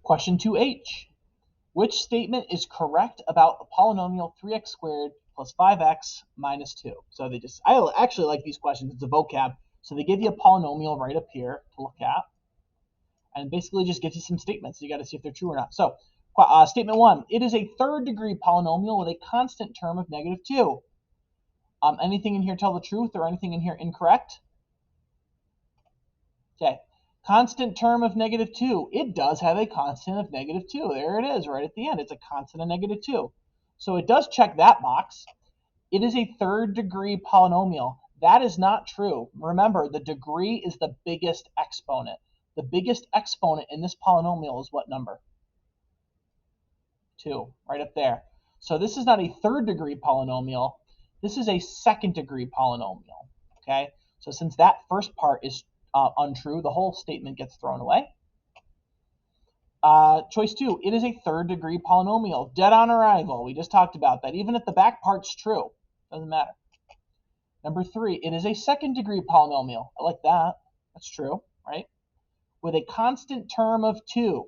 Question 2H. Which statement is correct about the polynomial 3x squared plus 5x minus 2? So I actually like these questions. It's a vocab. So they give you a polynomial right up here to look at. And basically just gives you some statements. You got to see if they're true or not. So statement 1, it is a third degree polynomial with a constant term of negative 2. Anything in here tell the truth or anything in here incorrect? Okay. Constant term of negative 2. It does have a constant of negative 2. There it is, right at the end. It's a constant of negative 2. So it does check that box. It is a third degree polynomial. That is not true. Remember, the degree is the biggest exponent. The biggest exponent in this polynomial is what number? 2, right up there. So this is not a third degree polynomial. This is a second degree polynomial. Okay? So since that first part is untrue, the whole statement gets thrown away. Choice 2, it is a third degree polynomial. Dead on arrival. We just talked about that. Even if the back part's true, doesn't matter. Number 3, it is a second degree polynomial. I like that. That's true, right? With a constant term of 2.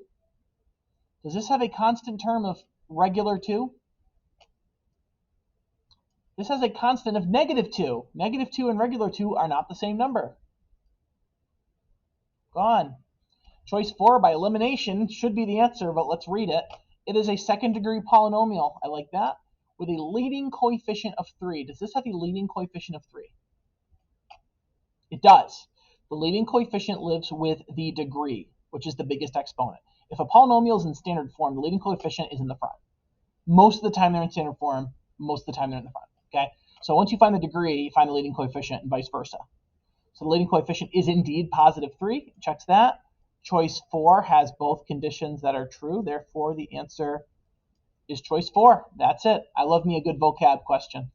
Does this have a constant term of regular 2? This has a constant of negative 2. Negative 2 and regular 2 are not the same number. Gone. Choice 4, by elimination, should be the answer, but let's read it. It is a second degree polynomial. I like that. With a leading coefficient of 3. Does this have a leading coefficient of 3? It does. The leading coefficient lives with the degree, which is the biggest exponent. If a polynomial is in standard form, the leading coefficient is in the front. Most of the time they're in standard form, most of the time they're in the front. Okay? So once you find the degree, you find the leading coefficient and vice versa. So the leading coefficient is indeed positive 3. Checks that. Choice 4 has both conditions that are true. Therefore, the answer is choice 4. That's it. I love me a good vocab question.